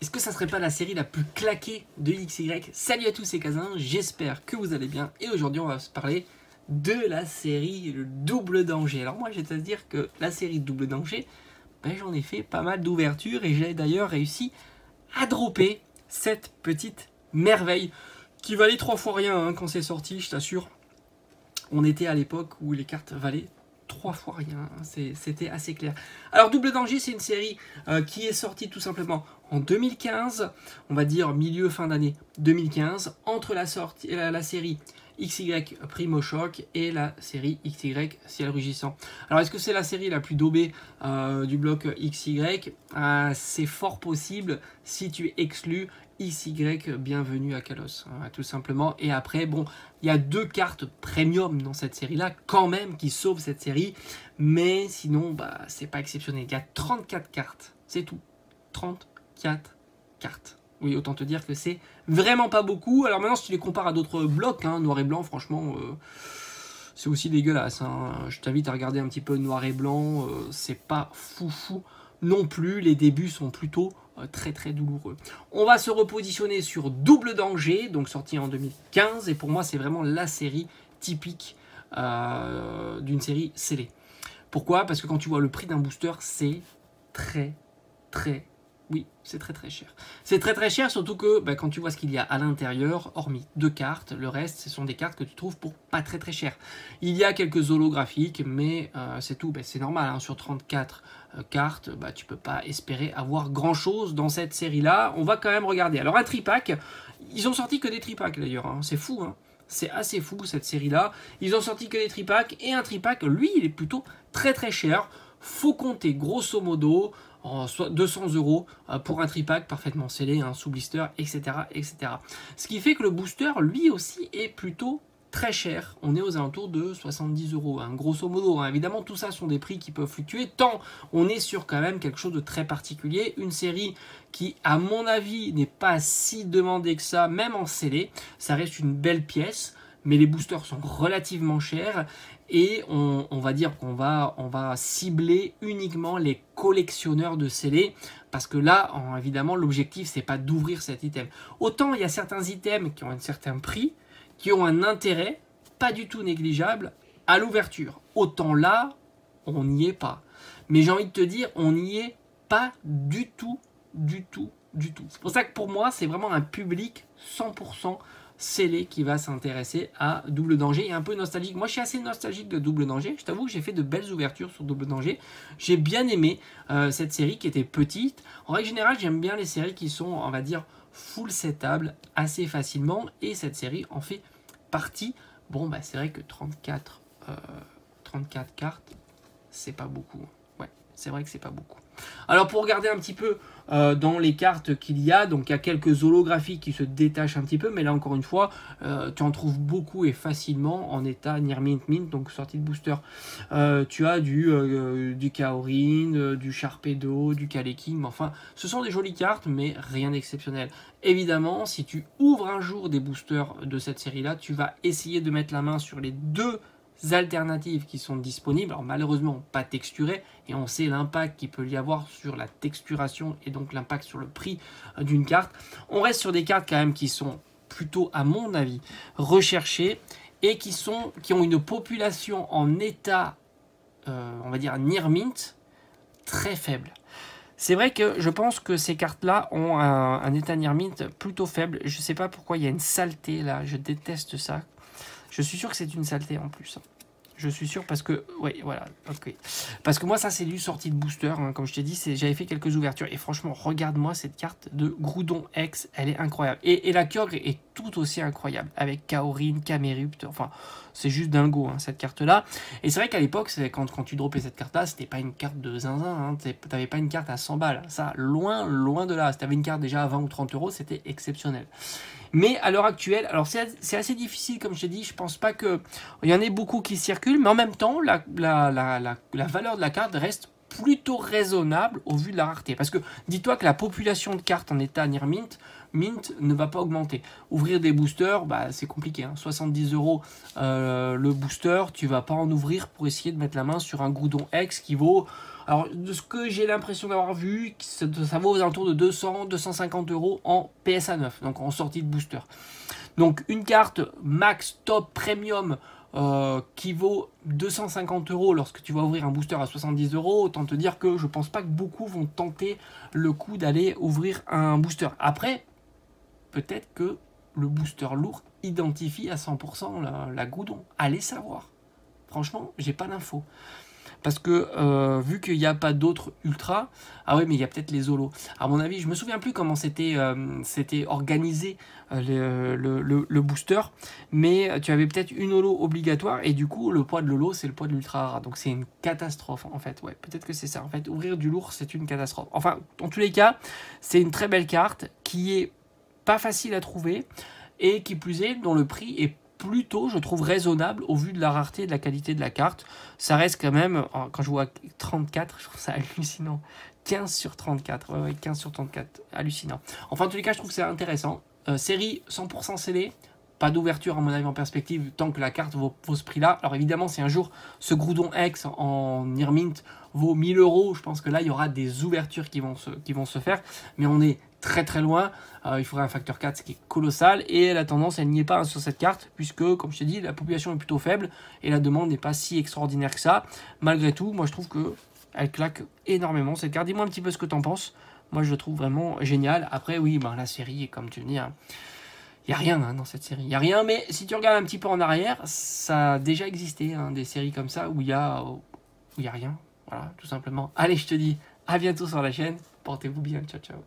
Est-ce que ça serait pas la série la plus claquée de XY? Salut à tous, c'est Kazin, j'espère que vous allez bien. Et aujourd'hui, on va se parler de la série Le Double Danger. Alors moi, je vais te dire que la série Double Danger, ben, j'en ai fait pas mal d'ouvertures. Et j'ai d'ailleurs réussi à dropper cette petite merveille qui valait 3 fois rien hein, quand c'est sorti, je t'assure. On était à l'époque où les cartes valaient 3 fois rien, c'était assez clair. Alors Double Danger, c'est une série qui est sortie tout simplement en 2015, on va dire milieu fin d'année 2015, entre la série XY Primo Choc et la série XY Ciel Rugissant. Alors est-ce que c'est la série la plus daubée du bloc XY? C'est fort possible si tu exclus XY Bienvenue à Kalos, hein, tout simplement. Et après, bon, il y a 2 cartes premium dans cette série-là, quand même, qui sauvent cette série. Mais sinon, bah, c'est pas exceptionnel. Il y a 34 cartes, c'est tout. 34 cartes. Oui, autant te dire que c'est vraiment pas beaucoup. Alors maintenant, si tu les compares à d'autres blocs, hein, noir et blanc, franchement, c'est aussi dégueulasse. Hein. Je t'invite à regarder un petit peu noir et blanc. C'est pas foufou non plus. Les débuts sont plutôt très très douloureux. On va se repositionner sur Double Danger, donc sorti en 2015, et pour moi c'est vraiment la série typique d'une série scellée. Pourquoi? Parce que quand tu vois le prix d'un booster, c'est très c'est très cher. C'est très cher, surtout que bah, quand tu vois ce qu'il y a à l'intérieur, hormis 2 cartes, le reste, ce sont des cartes que tu trouves pour pas très cher. Il y a quelques holographiques, mais c'est tout. Bah, c'est normal, hein, sur 34 cartes, bah, tu peux pas espérer avoir grand-chose dans cette série-là. On va quand même regarder. Alors un tripack, ils ont sorti que des tripacks d'ailleurs, hein. C'est fou, hein. C'est assez fou cette série-là. Ils ont sorti que des tripacks, et un tripack, lui, il est plutôt très cher. Faut compter grosso modo 200 € pour un tripack parfaitement scellé, hein, sous blister, etc., etc. Ce qui fait que le booster, lui aussi, est plutôt très cher. On est aux alentours de 70 €, hein, grosso modo. Hein. Évidemment, tout ça sont des prix qui peuvent fluctuer, tant on est sur quand même quelque chose de très particulier. Une série qui, à mon avis, n'est pas si demandée que ça, même en scellé. Ça reste une belle pièce, mais les boosters sont relativement chers. Et on va dire qu'on va cibler uniquement les collectionneurs de scellés, parce que là, évidemment, l'objectif, c'est pas d'ouvrir cet item. Autant il y a certains items qui ont un certain prix, qui ont un intérêt pas du tout négligeable à l'ouverture. Autant là, on n'y est pas. Mais j'ai envie de te dire, on n'y est pas du tout. C'est pour ça que pour moi, c'est vraiment un public 100% scellé qui va s'intéresser à Double Danger et un peu nostalgique. Moi, je suis assez nostalgique de Double Danger. Je t'avoue que j'ai fait de belles ouvertures sur Double Danger. J'ai bien aimé cette série qui était petite. En règle générale, j'aime bien les séries qui sont, on va dire, full setable assez facilement. Et cette série en fait partie. Bon, bah, c'est vrai que 34 cartes, c'est pas beaucoup. Ouais, c'est vrai que c'est pas beaucoup. Alors pour regarder un petit peu dans les cartes qu'il y a, donc il y a quelques holographies qui se détachent un petit peu, mais là encore une fois, tu en trouves beaucoup et facilement en état Near Mint, donc sortie de booster. Tu as du Kaorin, du Sharpedo, du Kaleking, mais enfin, ce sont des jolies cartes, mais rien d'exceptionnel. Évidemment, si tu ouvres un jour des boosters de cette série-là, tu vas essayer de mettre la main sur les 2 alternatives qui sont disponibles, alors malheureusement pas texturées, et on sait l'impact qu'il peut y avoir sur la texturation et donc l'impact sur le prix d'une carte. On reste sur des cartes quand même qui sont plutôt, à mon avis, recherchées et qui ont une population en état, on va dire near mint, très faible. C'est vrai que je pense que ces cartes-là ont un état near mint plutôt faible. Je ne sais pas pourquoi il y a une saleté là, je déteste ça. Je suis sûr que c'est une saleté en plus. Je suis sûr parce que... Oui, voilà. Ok. Parce que moi, ça, c'est du sortie de booster. Hein, comme je t'ai dit, j'avais fait quelques ouvertures. Et franchement, regarde-moi cette carte de Groudon X. Elle est incroyable. Et la Kyogre est tout aussi incroyable. Avec Kaorin, Camerupt. Enfin, c'est juste dingo, hein, cette carte-là. Et c'est vrai qu'à l'époque, quand tu droppais cette carte-là, c'était pas une carte de zinzin. Hein, t'avais pas une carte à 100 balles. Ça, loin de là. Si t'avais une carte déjà à 20 ou 30 €, c'était exceptionnel. Mais à l'heure actuelle, alors c'est assez difficile, comme je t'ai dit, je pense pas qu'il y en ait beaucoup qui circulent, mais en même temps, la valeur de la carte reste plutôt raisonnable au vu de la rareté. Parce que dis-toi que la population de cartes en état near mint ne va pas augmenter. Ouvrir des boosters, bah, c'est compliqué. Hein. 70 € le booster, tu vas pas en ouvrir pour essayer de mettre la main sur un Groudon X qui vaut Alors, de ce que j'ai l'impression d'avoir vu, ça vaut aux alentours de 200-250 euros en PSA 9, donc en sortie de booster. Donc, une carte max top premium qui vaut 250 euros lorsque tu vas ouvrir un booster à 70 euros. Autant te dire que je pense pas que beaucoup vont tenter le coup d'aller ouvrir un booster. Après, peut-être que le booster lourd identifie à 100% la Groudon. Allez savoir. Franchement, j'ai pas d'infos. Parce que vu qu'il n'y a pas d'autres ultras, ah oui, mais il y a peut-être les holos. À mon avis, je me souviens plus comment c'était organisé le booster, mais tu avais peut-être une holo obligatoire et du coup le poids de l'holo c'est le poids de l'ultra rare. Donc c'est une catastrophe en fait. Ouais, peut-être que c'est ça. En fait, ouvrir du lourd c'est une catastrophe. Enfin, en tous les cas, c'est une très belle carte qui est pas facile à trouver et qui plus est dont le prix est plutôt, je trouve, raisonnable au vu de la rareté et de la qualité de la carte. Ça reste quand même, quand je vois 34, je trouve ça hallucinant. 15 sur 34, ouais, 15 sur 34, hallucinant. Enfin, en tous les cas, je trouve que c'est intéressant. Série 100% scellée, pas d'ouverture à mon avis en perspective tant que la carte vaut ce prix-là. Alors évidemment, si un jour ce Groudon X en Near Mint vaut 1000 euros, je pense que là, il y aura des ouvertures qui vont se faire. Mais on est très très loin. Il faudrait un facteur 4, ce qui est colossal. Et la tendance, elle n'y est pas sur cette carte, puisque, comme je t'ai dit, la population est plutôt faible et la demande n'est pas si extraordinaire que ça. Malgré tout, moi je trouve qu'elle claque énormément cette carte. Dis-moi un petit peu ce que tu en penses. Moi, je le trouve vraiment génial. Après, oui, ben, la série, comme tu le dis, hein, il n'y a rien hein, dans cette série. Il n'y a rien, mais si tu regardes un petit peu en arrière, ça a déjà existé, hein, des séries comme ça où il y a rien. Voilà, tout simplement. Allez, je te dis à bientôt sur la chaîne. Portez-vous bien. Ciao, ciao.